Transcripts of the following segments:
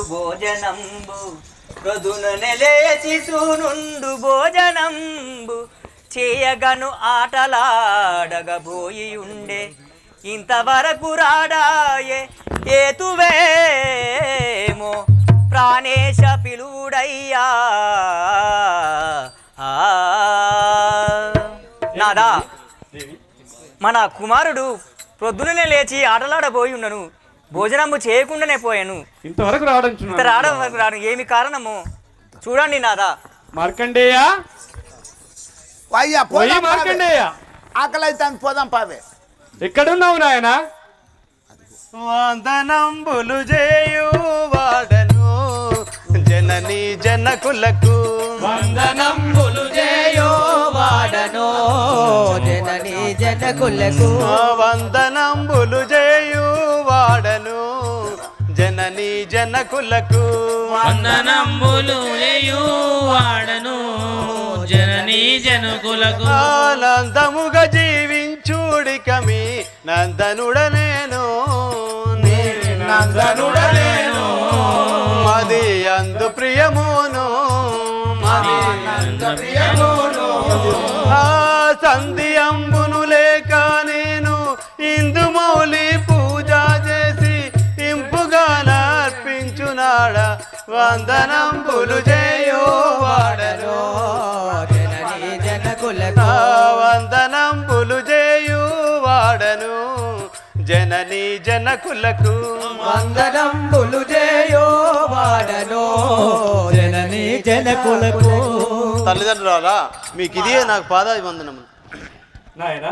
భోజనంబు ప్రొదున నెలేచి సూనుండు భోజనంబు చేయగను ఆటలాడగబోయి ఉండే ఇంతవరకు రాడాయే ఏతువేమో ప్రాణేశ పిలువుడయ్యా నాదా మన కుమారుడు ప్రొద్దుననే లేచి ఆటలాడబోయి ఉన్నను భోజనము చేయకుండానే పోయాను ఇంతవరకు రావడం ఏమి కారణము చూడండి నాదా మార్కండేయ మార్కండేయ ఆకలి అయితే పోదాం పావే ఎక్కడున్నావు నాయన వందనంబులు చేయు వాడను జనని జనకులకు వందనంబులు చేయు వాడను జనని జనకులకు వందనంబులు చేయు వాడను జనని జనకులకు వందనంబులు చేయు వాడను జనని జనకులకు ఆనందముగా జీవించుడికమి నందనుడనేను నందనుడనేను మది అందు ప్రియమును ఆ సంధి అంబును లేక నేను ఇందు మౌలి పూజ చేసి ఇంపుగా నర్పించునాడ వందనంబులు చేయు వాడను జనని జనకులకు వందనంబులు చేయు వాడను జనని జనకులకు వందనంబులు చేయు వాడను జనని జనకులకు తల్లిదండ్రులారా మీకు ఇదే నాకు పాదాభివందనము నాయన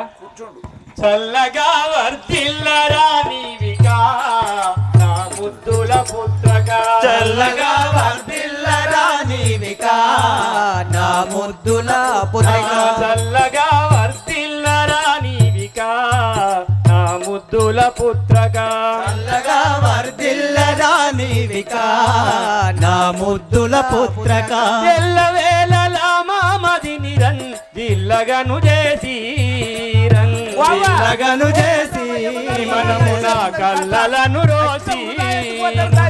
చల్లగా వర్తిల్లరా నీవిగా నా ముద్దుల పుత్రగా చల్లగా వర్ధిల్లరా నీవికా నా ముద్దుల పుత్రగా చల్లగా వర్తిల్లరా నీవిగా నా ముద్దుల పుత్రగా చల్లగా వర్ధిల్లరా నీవికా నా ముద్దుల పుత్రగా ఎల్లవేళలా మామది నిరన్ దిల్లగను చేసి దిల్లగను చేసి మనము నా కళ్ళలను రోసి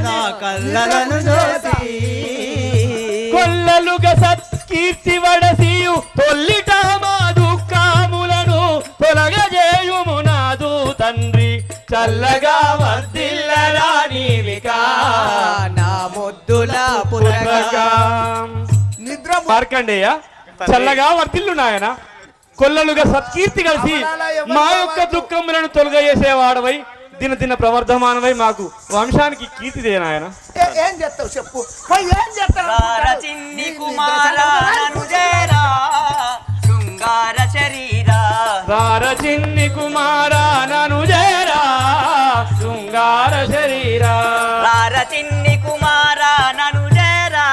నా కళ్ళలను చూసి కొల్లలుగా సత్కీర్తి వడసియు తొల్లిట మా దుఃఖములను తొలగజేయుము నాదు తండ్రి చల్లగా వర్ధిల్లరా నీవికా నా ముద్దుల పుత్రగా నిద్ర మార్కండేయ చల్లగా వర్ధిల్లు నాయన కొల్లలుగా సత్కీర్తి కలిసి మా యొక్క దుఃఖములను తొలగజేసేవాడవై దినదిన ప్రవర్ధమానమై మాకు వంశానికి కీర్తిదే నాయన ఏం చేస్తావు చెప్పు ఏం చేస్తావు చిన్ని కుమారా శృంగార శరీరా రార చిన్ని కుమారా నను చేరా శృంగార శరీరా రార చిన్ని కుమారా నను చేరా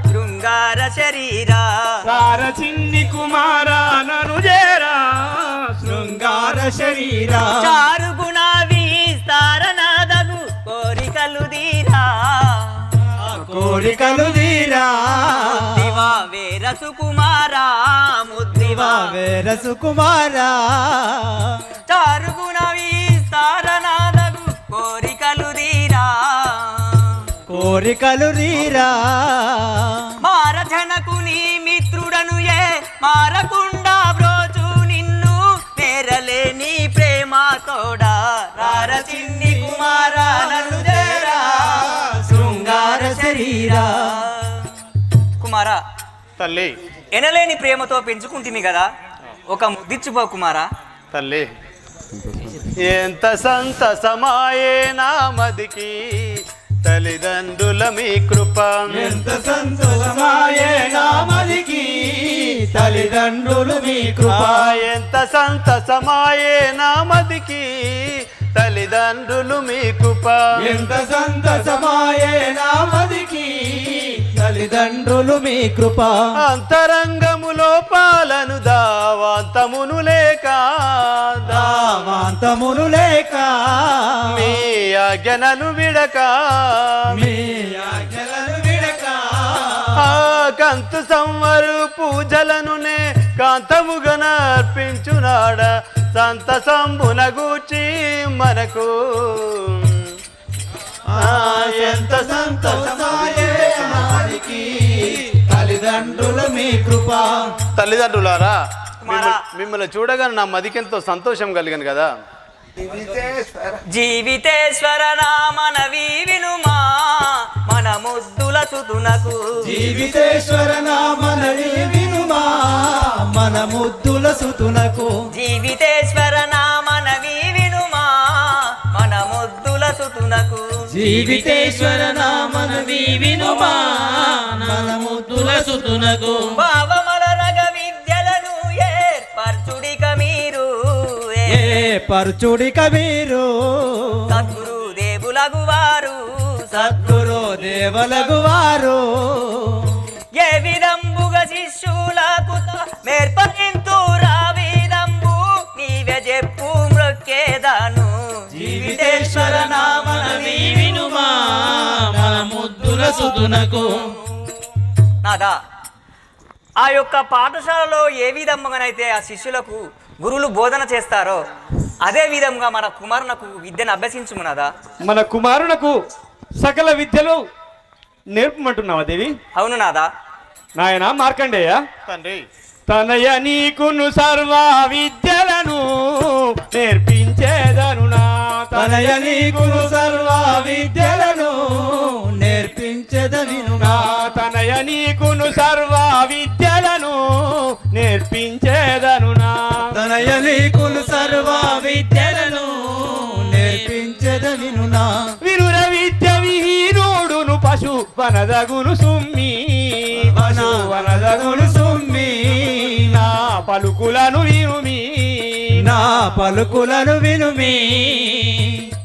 శృంగార శరీరా రార చిన్ని కుమారా నను చేరా శృంగార శరీరా చారు గుణ విస్తారనాదగు కోరికలు దీరా కోరికలు తీరా దివా వేర సుకుమారా ముద్దివా వేర సుకుమారా చారు గుణ విస్తారనాదగు కోరికలు దీరా కోరికలు రీరా మారజనకు నీ మిత్రుడను ఏ మారకుండా బ్రోచు నిన్ను వేరలే నీ ప్రేమ తోడా రార చిన్ని కుమారా నన్ను చేరా శృంగార శరీరా కుమారా తల్లి ఎనలేని ప్రేమతో పెంచుకుంటుంది కదా ఒక ముద్దిచ్చుపో కుమారా తల్లి ఎంత సంతసమాయే నా మదికి తల్లిదండ్రుల మీ కృప ఎంత సంతోషమాయే నామదికి తల్లిదండ్రులు మీ కృప ఎంత సంతసమాయే నా మదికి తల్లిదండ్రులు మీ కృప ఎంత సంతోషమాయే నామదికి తల్లిదండ్రులు మీ కృప అంతరంగములో పాలను దావాంతమును లేక దావాంతమును లేక మీ ఆజ్ఞలను విడక మీ ఆజ్ఞలను విడక ఆ కంతు సంవరు పూజలనునే కాంతముగా నర్పించునాడ సంతసంబున గూర్చి మనకు ఎంత సంతోషమాయే నామదికి తల్లిదండ్రులు మీ కృప. తల్లిదండ్రులారా కుమారా. మిమ్మల్ని చూడగానే నా మదికెంతో సంతోషం కలిగాను కదా. జీవితేశ్వర నామనవి వినుమా మన ముద్దుల సుతునకు. జీవితేశ్వర నామనవి వినుమా మన ముద్దుల సుతునకు. జీవితేశ్వర నామనవి వినుమా మన ముద్దుల సుతునకు. జీవితేశ్వర నామనవి వినుమా మన ముద్దుల సుతునకు. భావమల రగ విద్యలను ఏర్పరచుడిక మీరు పరుచుడిక మీరు సద్గురు దేవులగు వారు. సద్గురు దేవులగు వారు. ఏ విధంబుగా శిష్యులకు మేర్పకింతురా విధంబు నీవే చెప్పు మృక్కేదాను. జీవితేశ్వర నామనవి వినుమా మన ముద్దుల సుతునకు. నాదా ఆ యొక్క పాఠశాలలో ఏ విధంగానైతే ఆ శిష్యులకు గురువులు బోధన చేస్తారో అదే విధంగా మన కుమారునకు విద్యను అభ్యసించుము నాదా. మన కుమారునకు సకల విద్యలు నేర్పమంటున్నావా దేవి? అవును నాదా. నాయన మార్కండేయ, తండ్రి తనయ నీకును సర్వ విద్యలను నేర్పించేదను నా. తనయ నీకును సర్వ విద్యలను నేర్పించెదను నా. తనయ నీకును సర్వ విద్యలను నేర్పించేదను నా. తనయ నీకును సర్వ విద్యలను నేర్పించెదను నా. వినుర విద్య విహీనుడును పశు వనదగును సుమ్మి. వనదగును సుమ్మి. నా పలుకులను వినుమి. నా పలుకులను వినుమి.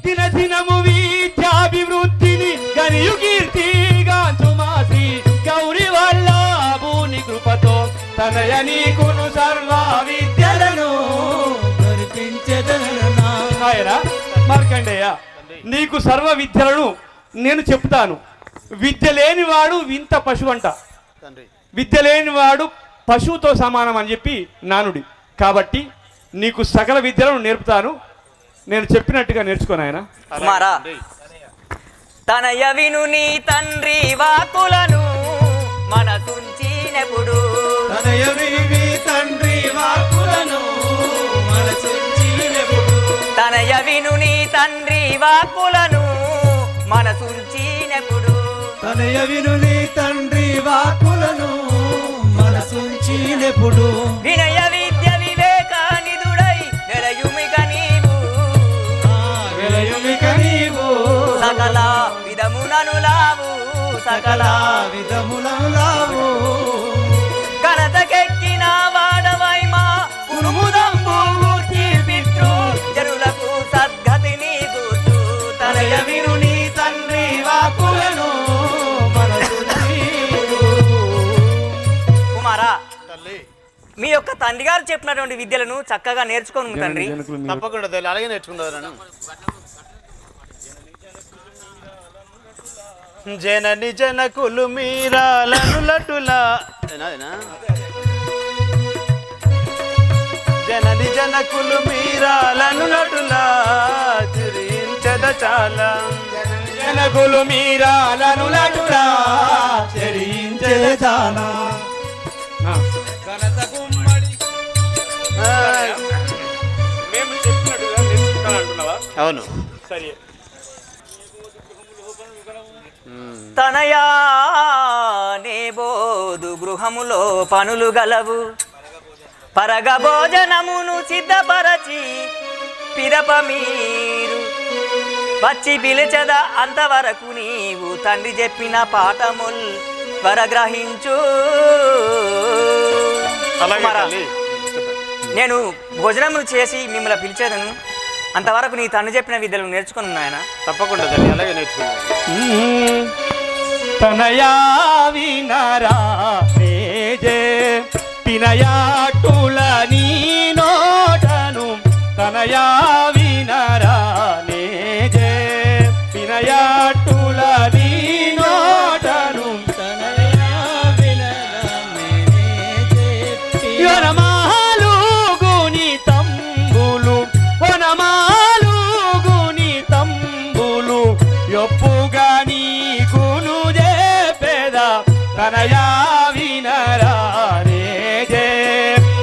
దిన దినము విద్యాభివృద్ధిని గనియు కీర్తిగాంచుమాసి గౌరి వల్ల భూని కృపతో తనయ నీకును సర్వ విద్యలను నేర్పించెదను నా. ఆయన మార్కండేయ, నీకు సర్వ విద్యలను నేను చెప్తాను. విద్య లేనివాడు వింత పశువు అంట. తండ్రి విద్య లేనివాడు పశువుతో సమానం అని చెప్పి నానుడి. కాబట్టి నీకు సకల విద్యలను నేర్పుతాను. నేను చెప్పినట్టుగా నేర్చుకోను ఆయన. కుమారా, తనయ విను నీ తండ్రి వాకులను మనసుంచినెప్పుడు. తనయ విని తండ్రి వాక్కులను మనసుంచినెప్పుడు. తనయ విను నీ తండ్రి వాకులను మనసుంచినెప్పుడు. తనయ విను నీ తండ్రి వాక్కులను మనసుంచినెప్పుడు. వినయ విద్య వివేక నిధుడై వెలయుమిక నీవు. వెలయుమిక నీవు సకల విధమునను లావు. సకల విధములను లావు. ఘనతకెక్కిన వాడవైమా కురుముదంబు పితృ జనులకు సద్గతిని గూర్చు. తనయ విను నీ తండ్రి వాకులను. కుమారా, తల్లి మీ యొక్క తండ్రి గారు చెప్పినటువంటి విద్యలను చక్కగా నేర్చుకోను తండ్రి. తప్పకుండా తల్లి అలాగే నేర్చుకుంటాను. జనని జనకులు మీరాలను లటులా జనని జనకులు మీరాలను లటులా చిరించద చాలా. జనకులు మీరాలను లటులా చెరించెదానా. మేము చెప్పినట్టుగా నేర్చుకుంటానంటున్నావా? అవును సరే. తనయా నే బోధు గృహములో పనులు గలవు. పరగ భోజనమును సిద్ధపరచి పిదప మీరు వచ్చి పిలిచద అంతవరకు నీవు తండ్రి చెప్పిన పాఠముల్ వరగ్రహించు. అలాగే కుమారా, తల్లి. నేను భోజనములు చేసి మిమ్మల్ని పిలిచేదను. అంతవరకు నీ తండ్రి చెప్పిన విద్యలు నేర్చుకుని నాయన. తప్పకుండా తల్లి అలాగే నేర్చుకుంటాను. తనయా వినరా తేజే పినయాటుల నీ నోటను. తనయా వినరా నేజే పినయాటుల నీ నోటను. యొనమాలు గుని తంబులు వనమాలు గుని తంబులు యొప్పు తనయా వినరారే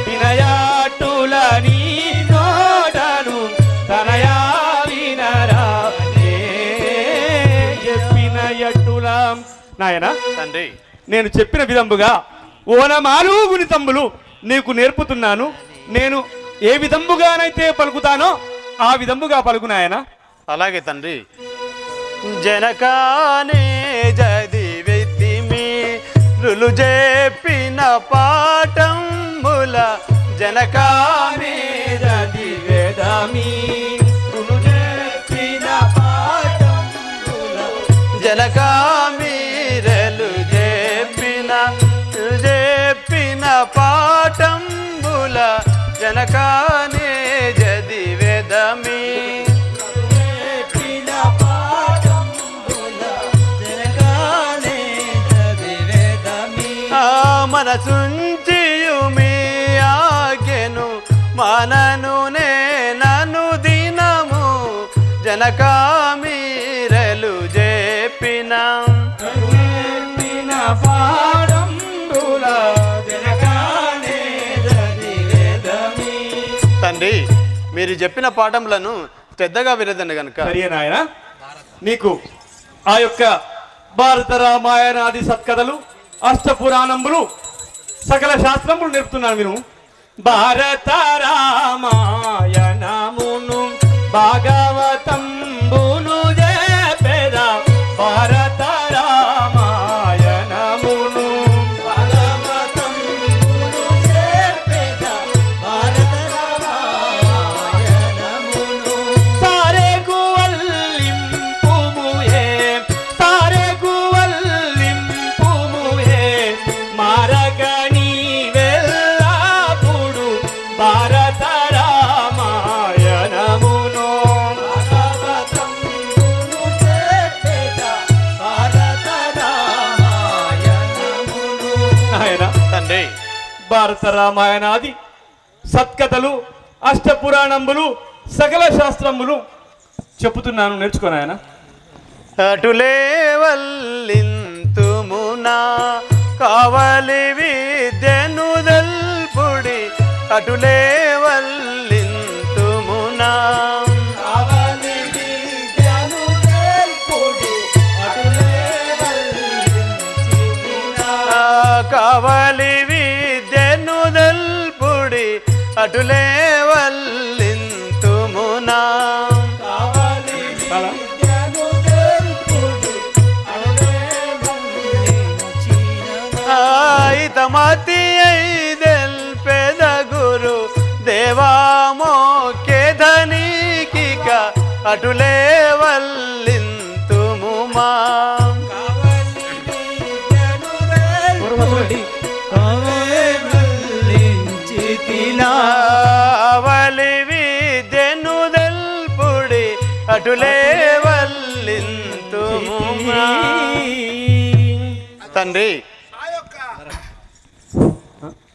వినయాటుల నీ నోటను తనయా వినరారే చెప్పినయట్టుల. నాయన తండ్రి నేను చెప్పిన విధంబుగా ఓనమాలు గుణితంబులు నీకు నేర్పుతున్నాను. నేను ఏ విధంబుగానైతే పలుకుతానో ఆ విధంబుగా పలుకునాయన. అలాగే తండ్రి. జనకానే జదివితిమి రులు చెప్పిన పాఠంబుల జనకానే వేదమి జనకామీరలు చెప్పిన పాఠంబుల జనకానే జదివేదమి మనసుంచియుమి ఆజ్ఞను మనను నను దినము జనకామీరలు చెప్పిన తండ్రి మీరు చెప్పిన పాఠములను శ్రద్ధగా వినదండి గనుక. సరే నాయన, నీకు ఆ యొక్క భారత రామాయణాది సత్కథలు అష్టపురాణములు సకల శాస్త్రములు నేర్పుతున్నాను విను. భారత రామాయణమును భాగవతంబును చెప్పెద భారత రామాయణమును భాగవతంబును చెప్పెద భారత రామాయణమును సారెగు వల్లింపుముయే సారెగు వల్లింపుముయే మారగని వెల్లపుడు భారత రామాయణమును భాగవతంబును చెప్పెద భారత రామాయణమును. నాయన తండ్రి భారత రామాయణాది సత్కథలు అష్టపురాణంబులు సకల శాస్త్రములు చెప్పుతున్నాను, నేర్చుకోనాయన. అటులే వల్లింతుమునా కావలి విద్యను దల్పుడి అటులే వల్లింతుమునా కావలి విద్యను దల్పుడి అటులే వల్లింతుమునా కావలి విద్యను దల్పుడి అటులే వల్లింతుమునా తమతి ఐదెల్పెద గురు దేవామోకేధనికిక అటులే వల్లింతుము మా అవలి విద్యను దల్పుడి అటులే వల్లింతుము మా. తండ్రి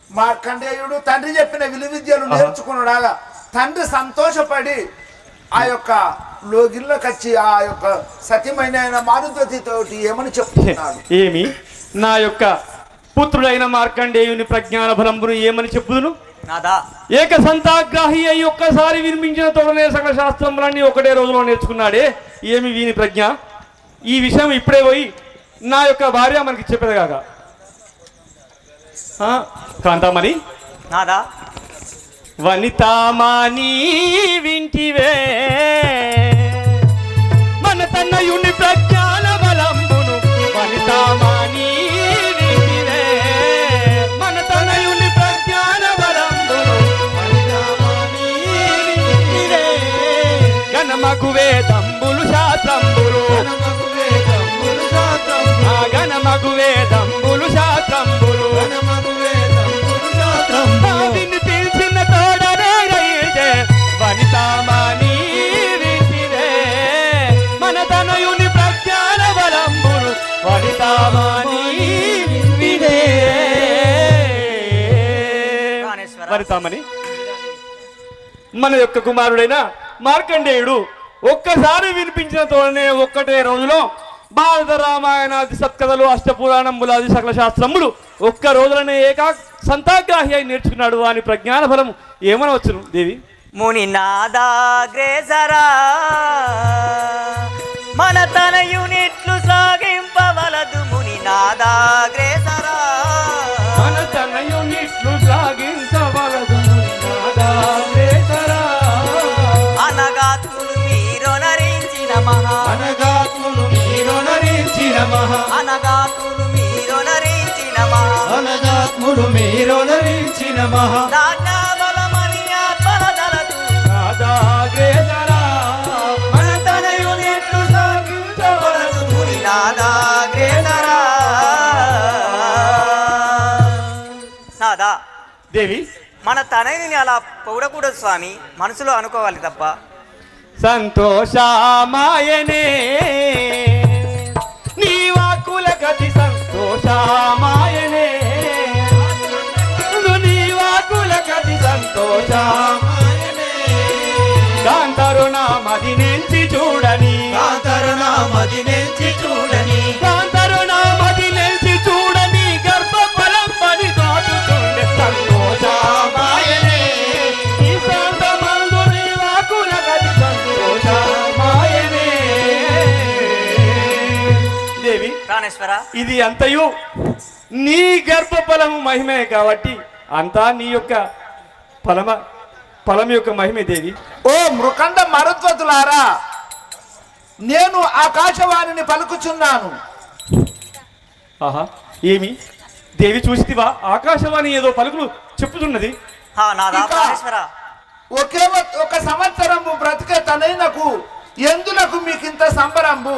మార్కండేయుడు తండ్రి చెప్పిన విలువిద్యలు నేర్చుకున్నాడా తండ్రి సంతోషపడి ఆ యొక్క లోగిల్లోకి వచ్చి ఆ యొక్క సతీమైన మారుద్వతితోటి ఏమని చెప్తున్నాడు. ఏమి నా యొక్క పుత్రుడైన మార్కండేయుని ప్రజ్ఞాన బలంబును ఏమని చెప్పుదును. నాదా ఏక సంతాగ్రాహి అయి ఒక్కసారి వినిపించిన తోడనే సకల శాస్త్రములన్నీ ఒకటే రోజులో నేర్చుకున్నాడే. ఏమి వీని ప్రజ్ఞ. ఈ విషయం ఇప్పుడే పోయి నా యొక్క భార్య మనకి చెప్పేది కాక. కాంతామణి నాదా వనితామణి వింటివే మన తన్నయుని ప్రజ్ఞాన బలంబును వనితామణి వింటివే మన తన్నయుని ప్రజ్ఞాన బలంబును వనితామణి వింటివే గణమగు వేదంబులు శాస్త్రంబులు గణమగు వేదంబులు శాస్త్రంబులు పిలిచిన తోడనే రైతే వనితామణి వింటివే మన తనయుని ప్రజ్ఞాన బలంబులు వనితామణి వింటివే. వనితామణి మన యొక్క కుమారుడైన మార్కండేయుడు ఒక్కసారి వినిపించిన తోడనే ఒక్కటే రోజులో భారత రామాయణాది సత్కథలు అష్టపురాణంబులాది సకల శాస్త్రములు ఒక్క రోజులనే సంతాగ్రాహి అయి నేర్చుకున్నాడు అని ప్రజ్ఞాన ఫలము ఏమనవచ్చును దేవి? ముని నాదాగ్రేసరా మన తన యూనిట్లు సాగింపవలదు. ముని నాదాగ్రేసరా మన తన యూనిట్లు సాగించవలదు. అనగాత్ములు మీరొనరించిన మహా అనగాత్ములు మీరొనరించిన మహా అనగాత్ములు మీరొనరించిన మహా అనగాత్ములు మీరొనరించిన మహా నాజ్ఞాబలమని ఆత్మలదలదు. నాదాగ్రేసరా మన తన యూనిట్లు సాగించవలదు. ముని నాదాగ్రేసరా నాదా దేవి మన తనయుని అలా పొగడకూడదు స్వామి, మనసులో అనుకోవాలి తప్ప. సంతోషమాయనే నీ వాక్కుల గతి సంతోషమాయనే నీ వాక్కుల గతి సంతోషమాయనే కాంతరుణామది నుంచి చూడని కాంతరుణామది నుంచి చూడని కాంతరుణామది నుంచి చూడని గర్భఫలం పని దాటుతుండే సంతోషమాయనే ఈ శాంతమందు నీ వాక్కుల గతి సంతోషమాయనే. దేవి ప్రాణేశ్వర ఇది అంతయు నీ గర్భఫలము మహిమే కాబట్టి అంతా నీ యొక్క ఫలం యొక్క మహిమే దేవి. ఓ మృకండ మరుద్వతులారా, నేను ఆకాశవాణిని పలుకుచున్నాను. ఆహా ఏమి దేవి చూసితివా? ఆకాశవాణి ఏదో పలుకులు చెప్పుతున్నది. నాదా ఇంకా ప్రాణేశ్వర ఒక సంవత్సరంబు బ్రతికే తనైనకు ఎందులకు మీకింత సంబరంబు?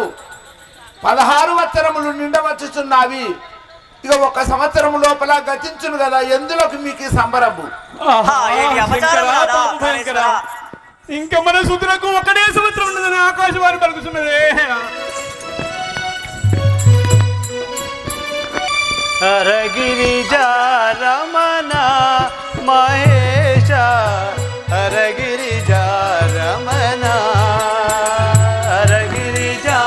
16 వత్సరములు నిండవచ్చుచున్నావి. ఇక ఒక సంవత్సరం లోపల గతించును కదా, ఎందులకు మీకు ఈ సంబరంబు? ఏది అపచారం శంకరా, నాదా పాపం భయంకరా. ప్రాణేశ్వర. ఇంకా మన శుద్ధులకు ఒకటే సంవత్సరం ఉన్నదని ఆకాశవాణి పలుకుతున్నదే. హరగిరిజా రమణ మహేశ హరగిరిజా రమణ హరగిరిజా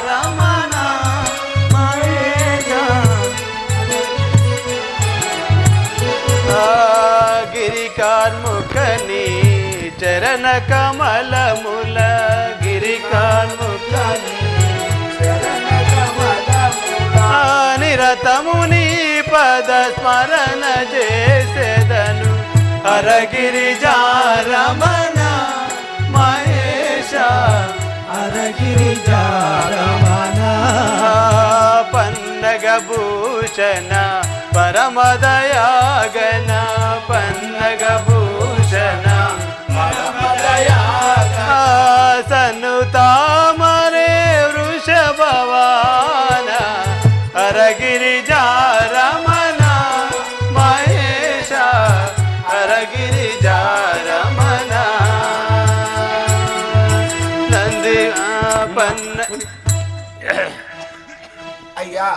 రమణ మహేశ గిరి కార్ముఖని చరణ కమలముల గిరి కార్ముఖని నిరతముని పద స్మరణ చేసేదను హరగిరిజా రమణ మహేశ హరగిరిజా రమణ పన్నగ భూషణ పరమదయాగన పన్నగ భూషణ పరమదయాగన సన్నుతామరే వృషభవాన హరగిరిజా రమణ మహేశ హరగిరిజా రమణ నంది పన్న అయ్యా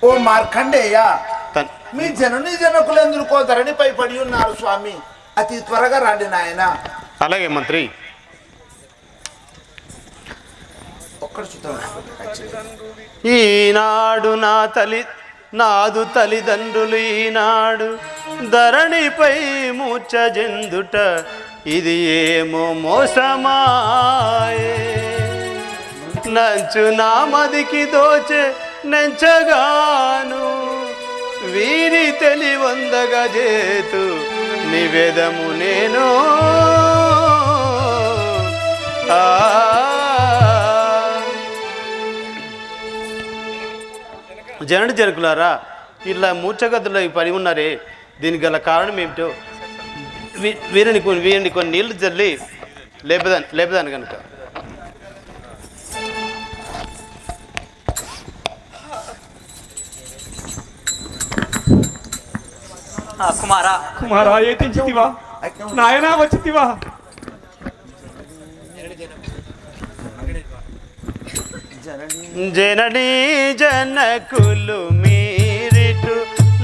ఓ మార్కండేయ, మీ జనని జనకులు ఎందుకో ధరణిపై పడి ఉన్నారు స్వామి. అతి త్వరగా రండి నాయన. అలాగే మంత్రి. ఒక్కడు చూద్దాం. ఈనాడు నాదు తల్లిదండ్రులు ఈనాడు ధరణిపై మూర్ఛ జందుట ఇది ఏమో మోసమాయే నంచు నా మదికి దోచే నెంచగాను వీరి తెలివందగా చేతు నివేదము నేను జనడి జనకులారా, ఇలా మూర్ఛగతుల్లో పడి ఉన్నారే, దీనికి గల కారణం ఏమిటో వీరిని కొన్ని నీళ్లు చల్లి లేపదాను కనుక. కుమారా కుమారా ఏతించితివా? నాయనా వచ్చితివా? జననీ జనకులు మీరిటు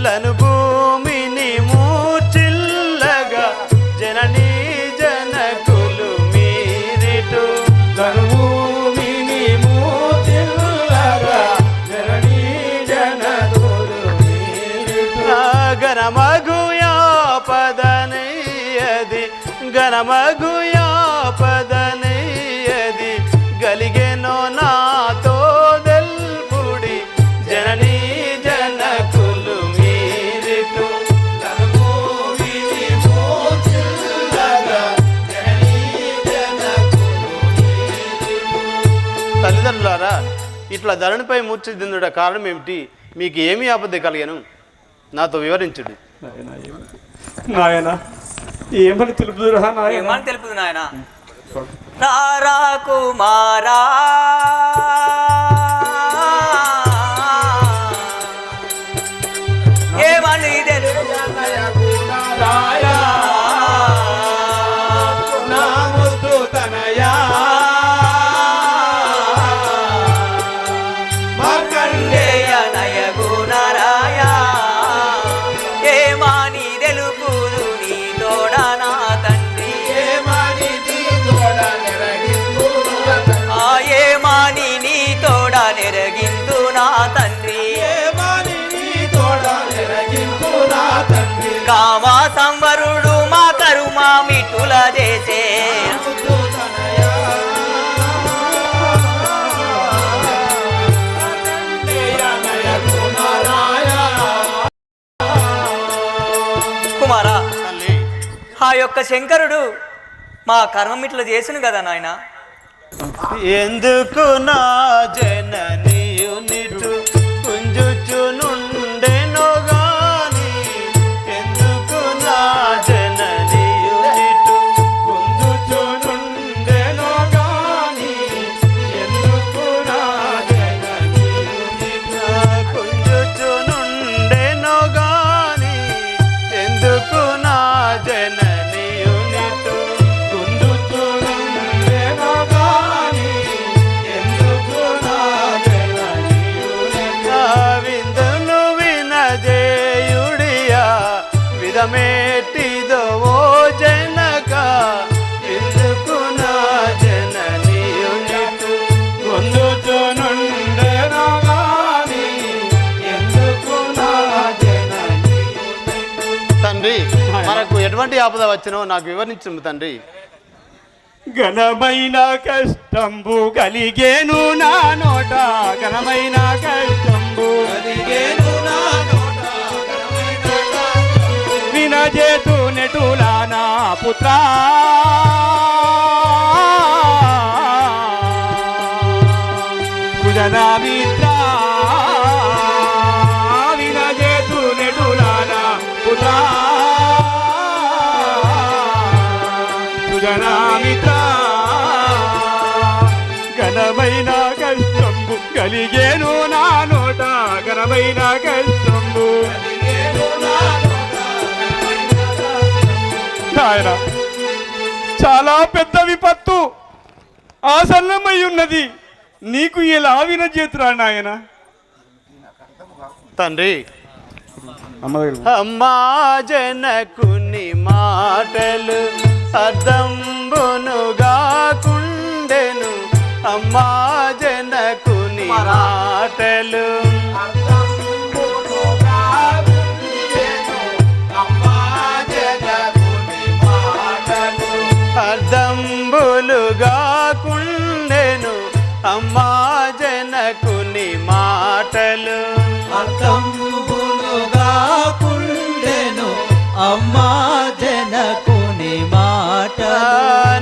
లను భూమిని మూచిల్లగా జననీ జనకులు మీరిటు లను భూమిని ఘనమగు యాపదనయ్యది గలిగెనో నాతో దెల్పుడి జననీ జనకులు మీరిటు తల్లిదండ్రులారా, ఇట్లా ధరణిపై మూర్ఛిదిందుట కారణం ఏమిటి? మీకు ఏమి ఆపద కలిగను? నాతో వివరించుడు. నాయన ఏమని తెలుపుదురా నాయన? ఏమని తెలుపుదు నాయన? రారా కుమారా ఏమని తెలుపు నా ముద్దు తనయా మార్కండేయ నయగుణరాయ ఏమని తెలుపుదు నీ తోడ నా తండ్రి ఏమని నీ తోడ నెరగిందు నా తండ్రి కామా సంవరుడు మా కరుమా మిటుల చేసే కుమారా, ఆ యొక్క శంకరుడు మా కర్మం ఇట్లా చేసును కదా నాయన. ఎందుకు నా జననియు నిటు కుంజుచునుండెనో గాని ఎందుకు నా జననియు నిటు కుంజుచునుండెనో గాని ఎందుకు నా జననియు నిటు కుంజుచునుండెనో గాని ఎందుకు నా జననియు నిటు కుంజుచునుండెనో గాని ఎందుకు నా జననియు నిటు విందును వినజేయుడియా విధమేటిదో ఓ జనక ఎందుకు నా జననియు నిటు కుంజుచునుండెనో గాని ఎందుకు నా జననియు నిటు. తండ్రి, మనకు ఎటువంటి ఆపద వచ్చినో నాకు వివరించు తండ్రి. ఘనమైన కష్టంబు కలిగేను నా నోట, ఘనమైన కష్టంబు కలిగేను నా నోట, వినజేతు నెటులా నా పుత్ర సుజనామిత్ర వినజేతు నెటులా నా పుత్ర సుజనామిత్ర ఘనమైన కష్టంబు కలిగేను నా నోట, ఘనమైన కష్టంబు ఆయన చాలా పెద్ద విపత్తు ఆసన్నమై ఉన్నది, నీకు ఎలా వినజేతురా నాయన? తండ్రి, అమ్మ అమ్మా జనకుని మాటలు అర్థంబునుగా కుండెను అమ్మా జనకుని మాటలు అర్థంబులుగా కుండెను అమ్మా జనకుని మాటలు అర్థంబులుగా కుండెను అమ్మా జనకుని మాట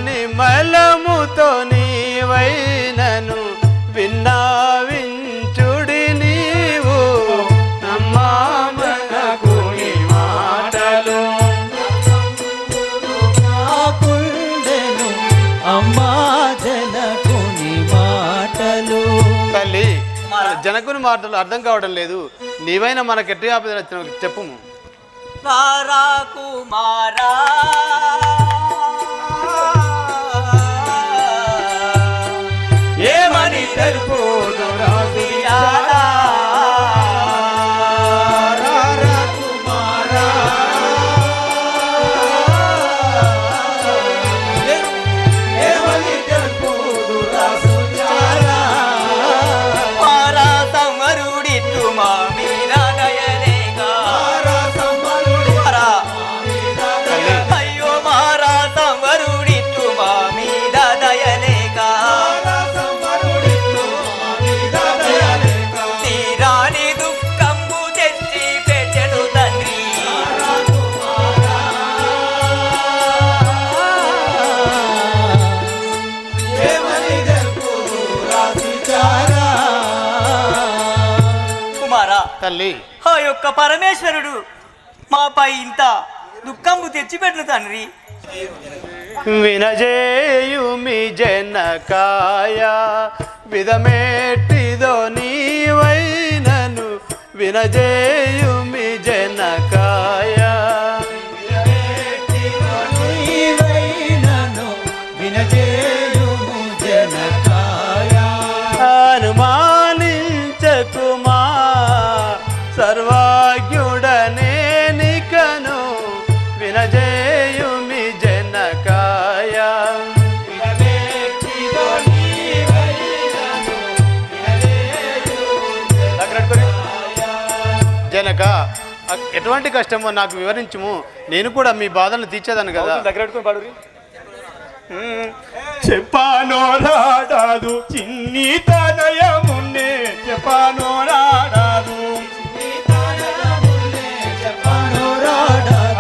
నిమలముతో నీవైనను విన్నావించుడి నీవు అమ్మా జనకుని మాటలు కుండెను అమ్మా జనకుని మాటలు. తల్లి, జనకుని మాటలు అర్థం కావడం లేదు, నీవైనా మనకు ఎట్టి ఆపద వచ్చిన చెప్పు. రారా కుమారా ఏమని తెలుపుదురా సియారా రారా కుమారా ఏమని తెలుపుదురా సియారా పారా సంవరుడిట్టు మా మీద దయలేగా అయ్యో మా తల్లి ఆ యొక్క పరమేశ్వరుడు మాపై ఇంత దుఃఖంబు తెచ్చిపెట్టు తండ్రి. వినజేయుమి జనకాయ విధమేటిదో నీవైనను వినజేయుమి జనకాయ నీవైనను వినజేయుము జనకాయ. అనుమానించకుమా సర్వాజ్ఞుడనే నికను వినజేయుమి జనకాయ జనక ఎటువంటి కష్టమో నాకు వివరించుము, నేను కూడా మీ బాధలను తీర్చేదాను కదా. చెప్పానో రాడాదు చిన్ని తనయమున్నే చెప్పానో రాడాదు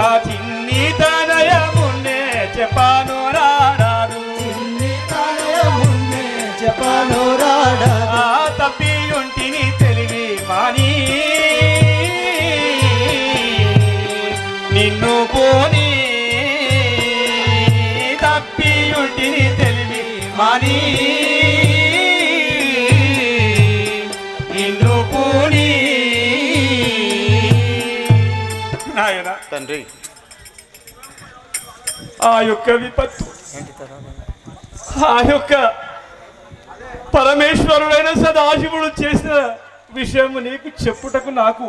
ఆ చిన్ని తనయమున్నే చెప్పానో రాడాదు ఆ తప్పి ఉంటిని తెలివి మాని నిన్ను పోని తప్పి ఉంటిని తెలివి మాని నిన్ను పోని నాయన తండ్రి ఆ యొక్క విపత్తు ఆ యొక్క పరమేశ్వరుడైన సదాశివుడు చేసిన విషయం నీకు చెప్పుటకు నాకు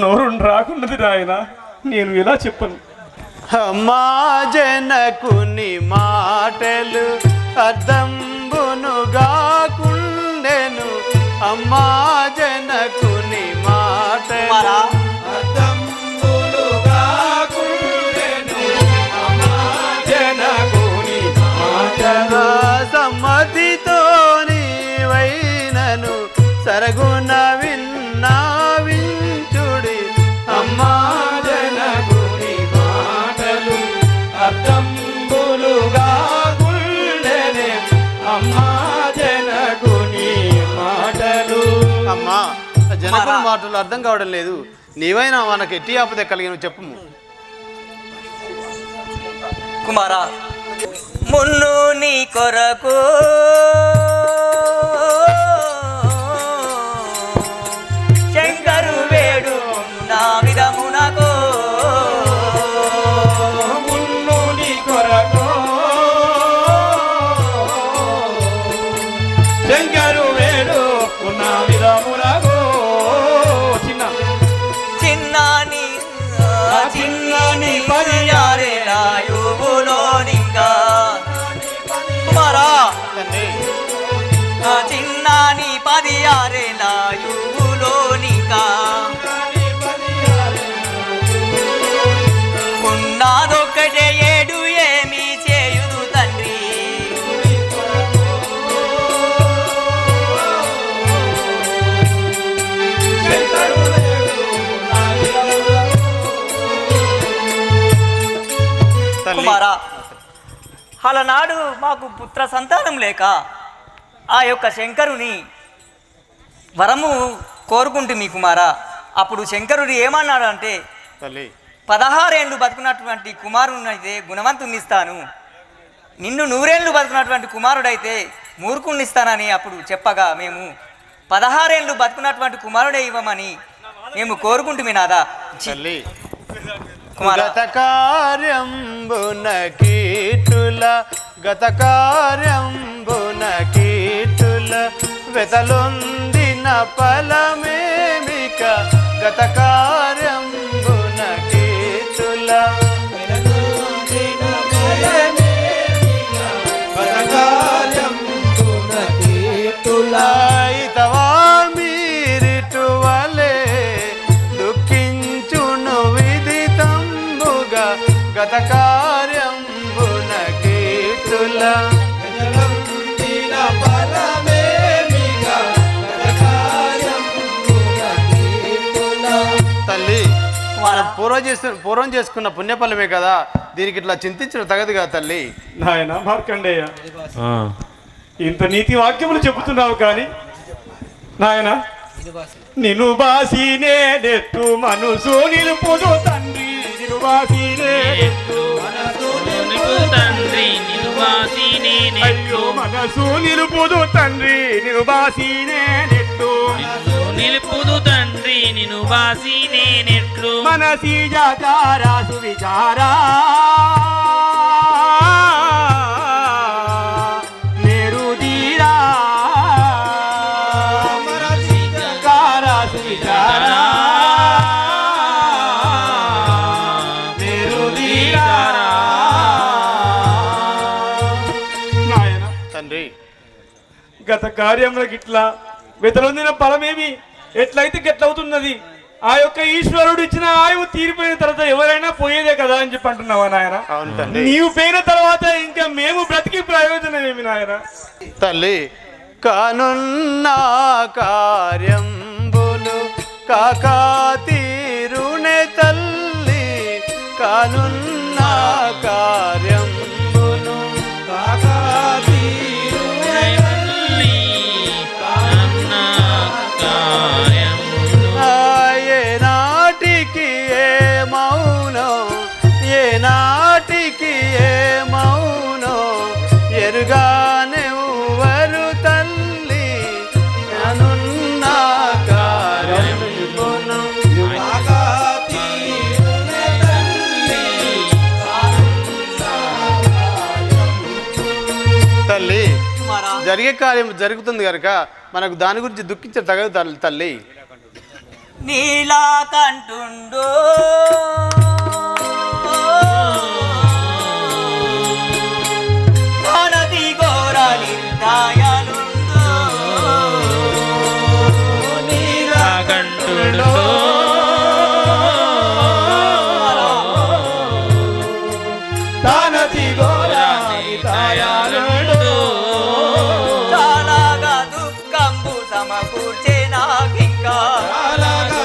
నోరు రాకున్నది నాయన. నేను ఇలా చెప్పను. అమ్మా జనకుని మాటలు అర్థంబునుగాకుండెను అమ్మా జనకుని మాటలు సమ్మతితో నీవైనను సరగుణ విన్నావించుడి అమ్మా జనకుని మాటలు అర్థంబులుగా గుండెనే అమ్మా జనకుని మాటలు. అమ్మా జనకుని మాటలు అర్థం కావడం లేదు, నీవైనా మనకు ఎట్టి ఆపద కలిగిన చెప్పుము. కుమారా మున్ను నీ కొరకు శంకరు వేడు నా విధమునకు మున్ను నీ కొరకు శంకరు వేడు ఉన్న విధమునకు చిన్న చిన్నాని చిన్నాని పరియారే రాయువులోనింకా కుమారా తండ్రి చిన్నాని పదియారే లాయువులోనింకా ఉన్నదొక్కటే ఏడు ఏమి చేయుదు తండ్రి. కుమారా అలనాడు మాకు పుత్ర సంతానం లేక ఆ యొక్క శంకరుని వరము కోరుకుంటే మీ కుమారా, అప్పుడు శంకరుడు ఏమన్నాడు అంటే తల్లి 16 ఏళ్ళు బతుకున్నటువంటి కుమారునైతే గుణవంతునిస్తాను, నిన్ను 100 ఏళ్ళు బతుకున్నటువంటి కుమారుడైతే మూర్ఖునిస్తానని అప్పుడు చెప్పగా మేము 16 ఏళ్ళు బతుకున్నటువంటి కుమారుడే ఇవ్వమని మేము కోరుకుంటుమి నాదా. తల్లి కుమారా గత కార్యంబున కీటుల గత కార్యంబున కీటుల వెతలొందిన ఫలమేమిక గత కార్యంబున కీటుల ఇతవా మీరిటువలే దుఃఖించును విదితంబుగా గత కార్యంబున కీటుల తల్లి మనం పూర్వం చేసుకున్న పుణ్యఫలమే కదా, దీనికి ఇట్లా చింతించడం తగదు కదా తల్లి. నాయన మార్కండేయ, ఇంత నీతి వాక్యములు చెబుతున్నావు కానీ నాయన నిను బాసినే నెత్తు మనసు నిలుపుదు తండ్రి నిను బాసినే నెత్తు అయ్యో మనసు నిలుపుదు తండ్రి నిను బాసినే నెత్తు నిలుపుదు తండ్రి నిను బాసినే నెట్లు మనసి జాతారా సువిచారా నేరు దీరా మనసి జాతారా సువిచారా నేరు దీరా నాయన తండ్రి గత కార్యంలో గిట్లా వెతలొందిన ఫలమేమి ఎట్లయితే గెట్లవుతున్నది ఆ యొక్క ఈశ్వరుడు ఇచ్చిన ఆయువు తీరిపోయిన తర్వాత ఎవరైనా పోయేదే కదా అని చెప్పి అంటున్నావా నాయన? అవును తండ్రి. నీవు పోయిన తర్వాత ఇంకా మేము బ్రతికి ప్రయోజనం ఏమి నాయన? తల్లి కానున్న కార్యంబులు కాకా తీరునే తల్లి కానున్న కార్యంబులు కాకా తీరునే ఏనాటికి ఏ మౌనం ఏనాటికి ఏ మౌనం ఎరుగానెవ్వరు తల్లి అనున్న కార్యమును తల్లి జరిగే కార్యం జరుగుతుంది కనుక మనకు దాని గురించి దుఃఖించ తగదు తల్లి. నీలా కంటుండో మనది ఘోరాలి దాయాలుండో నీలా కంటుడో తానది ఘోరాని దయాళుడో చాలాగా దుఃఖంబు సమకూర్చే నాకింకా చాలాగా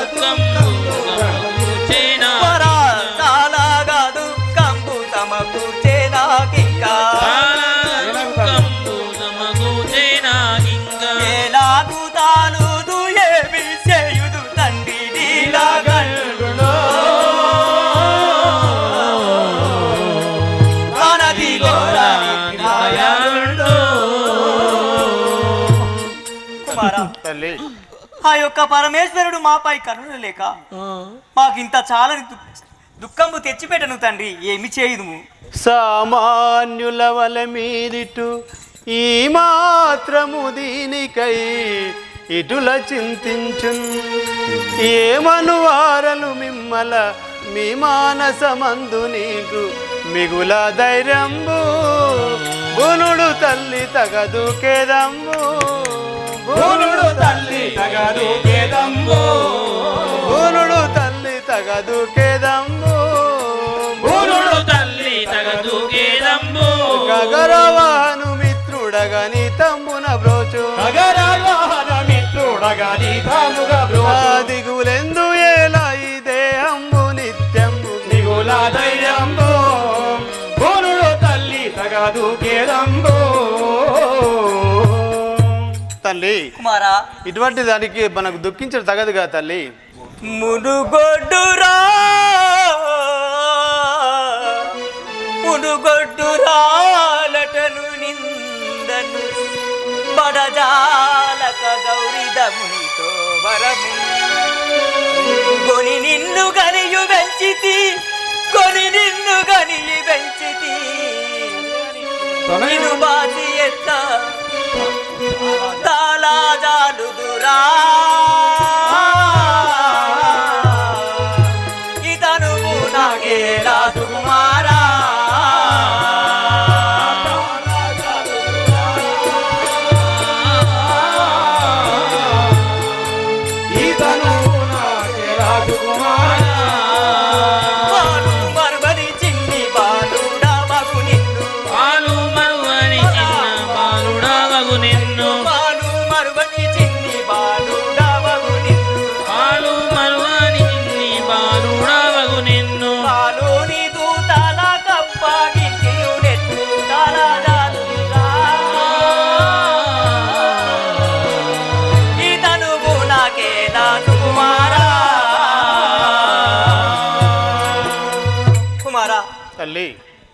దుఃఖంబు సమకూర్చే నాకింకా ఎలాగు తాలుదు ఏమి చేయుదు తండ్రి నీలాగండులో మనది ఘోరాని దయాళుడో. కుమారా, తల్లి ఆ యొక్క పరమేశ్వరుడు మాపై కరుణ లేక మాకింత చాలని దుఃఖంబు తెచ్చిపెట్టను తండ్రి, ఏమి చేయుదుము? సామాన్యుల వల మీరిటు ఈ మాత్రము దీనికై ఇటుల చింతించు ఏమను వారలు మిమ్మల మీ మానసమందు నీకు మిగుల ధైర్యంబు గునుడు తల్లి తగదు కేదంబు గునుడు తల్లి తగదు కేదంబు గునుడు తల్లి తగదు కేదంబు గురుడు తల్లి తగదు గేదంబు గగరవాను మిత్రుడగని తమ్మున బ్రోచు నగరవాహన మిత్రుడగని తాముగా బ్రోచు దిగులెందు ఏలా ఈ దేహంబు నిత్యంబు నిగుల ధైర్యంబు గునుడు తల్లి తగదు కేదంబు. తల్లి కుమారా, ఇటువంటి దానికి మనకు దుఃఖించడం తగదుగా తల్లి. మునుగొడ్డురా మునుగొడ్డురాలటను నిందను బడజాలక గౌరిదమునితో వరము కొని నిన్ను గనియు పెంచితి కొని నిన్ను గనియి పెంచితి నిన్ను బాసి ఎట్లా తాళాజాలుదురా ఇతను నాగే రాజకుమారా ఇతను నాకే రాజకుమారా పాలు మరువని చిన్ని బాలుడా మగు నిన్ను పాలు మరువని చిన్న బాలుడా మగు నిన్ను పాలు మరువని తల్లి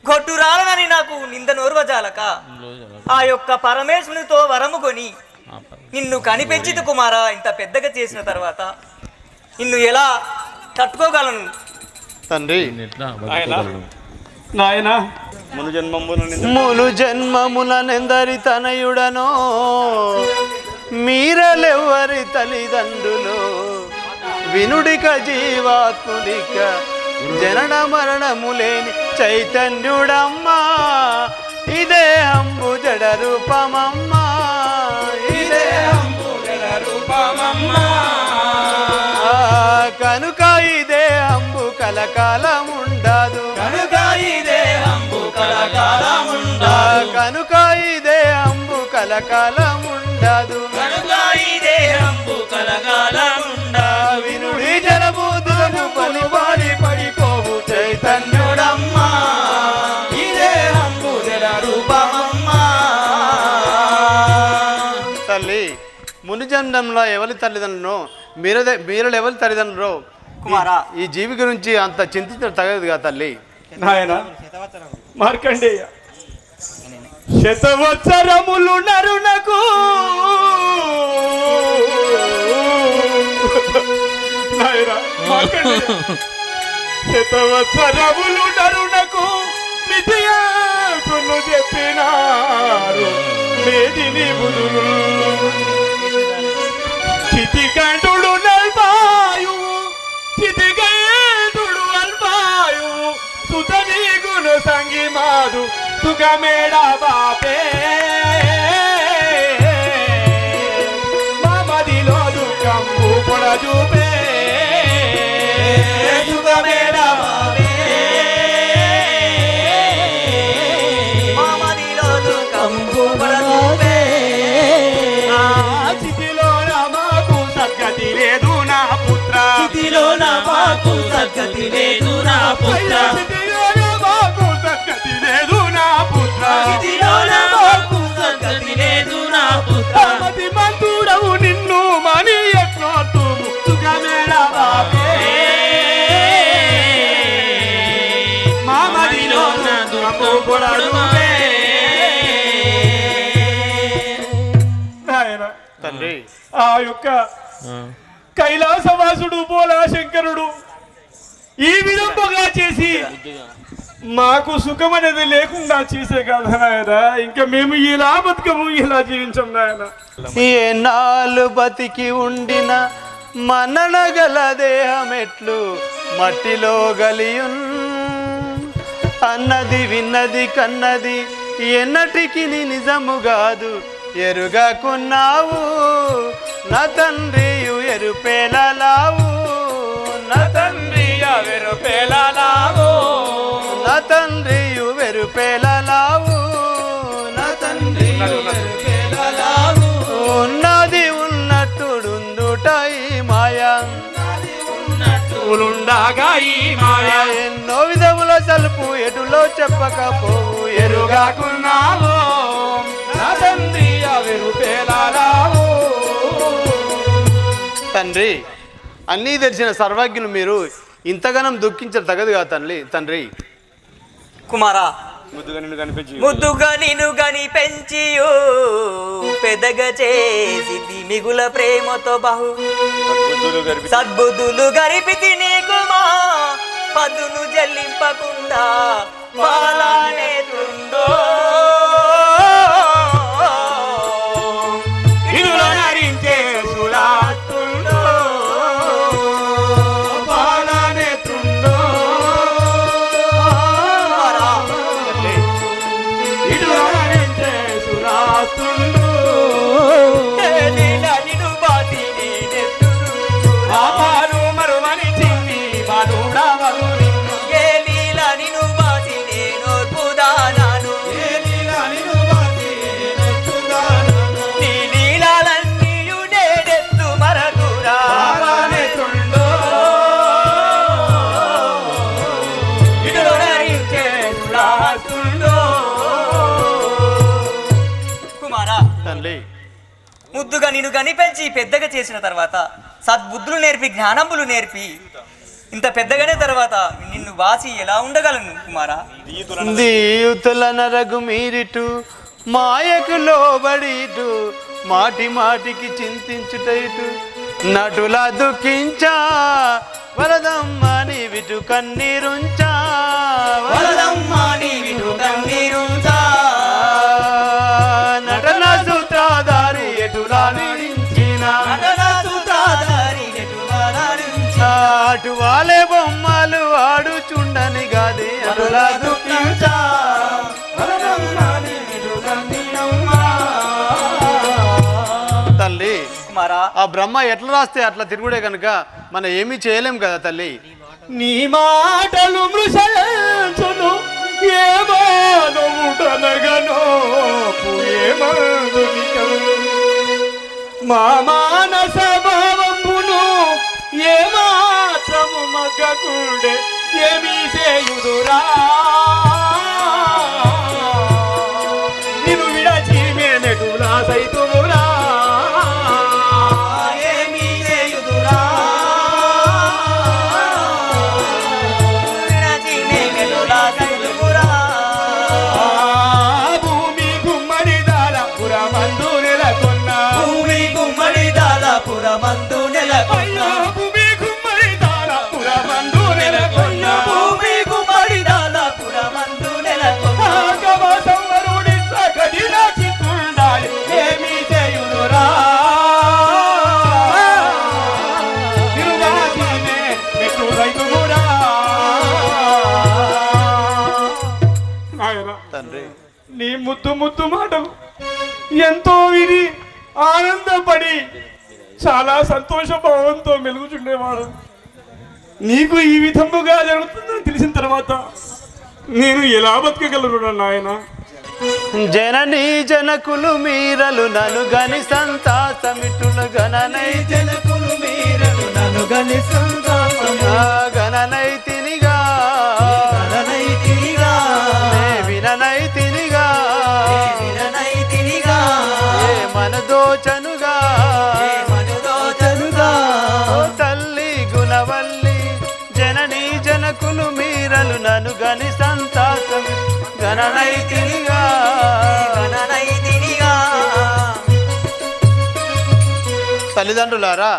గొడ్డురాలనని నాకు నింద నోర్వజాలక ఆ యొక్క పరమేశ్వరునితో వరము కొని నిన్ను కనిపెంచితు కుమారా. ఇంత పెద్దగా చేసిన తర్వాత నిన్ను ఎలా తట్టుకోగలను తండ్రి నాయనా ములు జన్మములనెందరి తనయుడనో మీరలెవ్వరి తల్లిదండ్రులు వినుడిక జీవాత్ముడిక జనన మరణములేని చైతన్యుడమ్మా ఇదే అంబు జడ రూపమమ్మా ఇదే అంబు జడ రూపమమ్మా కనుక ఇదే అంబు కలకాలముండదు కనుక ఇదే అంబు కలకాలముండదు కనుక ఇదే అంబు కలకాలముండదు కనుక ఇదే అంబు కలకాలముండదు వినుడి జలబూతులను పలిపాడి పడిపోవు చైతన్యుడమ్మా ఇదే అంబు జడ రూపమమ్మా. తల్లి మునిజన్మంలో ఎవరి తల్లిదండ్రులు మీరలు ఎవరి తల్లిదండ్రులు కుమారా. ఈ జీవి గురించి అంత చింతించడం తగదుగా తల్లి. నాయన మార్కండేయ శతవత్సరములు నరునకు నాయన మార్కండేయ శతవత్సరములు నరునకు మిథియాకును చెప్పినారు మేదిని బుధులు చితికంఠుడు నల్పాయు చితికంఠుడు అల్పాయు సుతనీగును సంగి మాదు సుఖమేడ బాపే మామదిలో దుఃఖంబు పొడజూపే సుఖమేడ బాపే మామదిలో దుఃఖంబు పొడజూపే. చితిలోన మాకు సద్గతి లేదు నా పుత్ర స్థితిలోన మాకు సద్గతి లేదు నా పుత్ర చితిలోన మాకు సద్గతి లేదు నా పుత్ర స్థితిలోన మాకు సద్గతి లేదు నా పుత్ర మతి మంతుడవు నిన్ను మని ఎట్లోతు సుఖమేడ బాపే మామదిలోన దుఃఖం పొడడుపే. నాయన తండ్రి ఆ యొక్క కైలాసవాసుడు బోలా శంకరుడు ఈ విధంగా చేసి మాకు సుఖం అనేది లేకుండా చేసే కదా నాయన. ఇంకా మేము ఇలా బతుకము ఇలా జీవించం నాయన. ఏనాళ్ళు బతికి ఉండిన మననగల దేహమెట్లు మట్టిలో గలియున్ అన్నది విన్నది కన్నది ఎన్నటికి నిజము కాదు ఎరుగకున్నావు నా తండ్రియు ఎరుపేలలావు నా తండ్రియు వెరుపేలలావు నా తండ్రియు వెరుపేలలావు నా తండ్రియు వెరుపేలలావు ఉన్నది ఉన్నట్టుడుందుట ఈ మాయా ఉండగా ఈ మాయ ఎన్నో విధముల సలుపు ఎటులో చెప్పకపోవు ఎరుగాకున్నావు నా తండ్రి వెరుపేలారావు. తండ్రి అన్నీ తెరిచిన సర్వజ్ఞులు మీరు ఇంతగానం దుఃఖించడం తగదుగా తండ్రి కుమారా, ముద్దుగా నిన్ను కనిపించి ముద్దుగా నిన్ను కనిపెంచి పెద్దగా చేసి మిగుల ప్రేమతో బహు సద్బుద్ధులు గరిపితి నీకుమా పదును జల్లింపకుండా పాలానే తుండో ఇనులో నరించే సులాతుండో పాలనేత్రుండో ఇనులో నరించే సులాతుండో నిన్ను బాసి నేనెత్తురు ఆ పాలు మరుమని చిన్ని బాలుడా వలుని ఏ లీల నిన్ను బాసి నేనోర్పుదానాను నీ లీలలన్నీయు నేనెత్తు మరతురా పాలనేత్రుండో ఇనులో నరించే సులాతుండో. కుమారా, తండ్రి ముద్దుగా నిన్ను కనిపెంచి పెద్దగా చేసిన తర్వాత సద్బుద్ధులు నేర్పి జ్ఞానంబులు నేర్పి ఇంత పెద్దగానే తర్వాత నిన్ను బాసి ఎలా ఉండగలను కుమారా? దీయుతుల నరగు మీరిటు మాయకు లోబడిటు మాటి మాటికి చింతించుటైటు నటుల దుఃఖించా వరదమ్మ నీవిటు కన్నీరుంచా వరదమ్మ నీవిటు కన్నీరుంచా నటన సూత్రధారి ఎటులా నడించిన అటు వాలే బొమ్మలు ఆడుచుండని గాది అటులా దుఃఖించా తల్లి కుమారా, ఆ బ్రహ్మ ఎట్లా రాస్తే అట్లా తిరుగుడే కనుక మనం ఏమీ చేయలేం కదా తల్లి. నీ మాటలు మృషను ఏమానముటనగనో మా మానస భావమును ఏమాత్రము మగ్గకుండే ఏమీ చేయుదురా నిన్ను విడచి మేమెటులా సైతుమురా ఏమీ చేయుదురా విడచి మేమెటులా సైతుమురా భూమి గుమ్మడి దాలపుర మందు నెలకొన్నా భూమి గుమ్మడి దాలపుర మందు నెలకొన్నా భూమి గుమ్మడి దాలపుర మందు నెలకొన్నా భూమి గుమ్మడి దాలపుర మందు నెలకొన్నా ఆగమ సంవరుడి సగదిన చిత్తుండాలి ఏమీ చేయుదురా తిరుగాసినే మెట్టు రైతుమురా నాయనా తండ్రి నీ ముద్దు ముద్దు మాటలు ఎంతో విని ఆనందపడి చాలా సంతోష భావంతో మెలుగుచుండేవాడు. నీకు ఈ విధముగా జరుగుతుందని తెలిసిన తర్వాత నేను ఎలా బతకగలను నాయన? జననీ జనకులు మీరలు నను గని సంతాసమిటులు గణనై జనకులు మీరలు నన్ను గని సంతాపము గణనైతినిగా ననైతిగా విననైతినిగా విననైతినిగా ఏ మనదోచనుగా మనుదోచనుగా ఓ తల్లి గుణవల్లి జననీ జనకులు మీరలు నను గని సంతాసం గణనైతినిగా విననైతినిగా తల్లిదండ్రులారా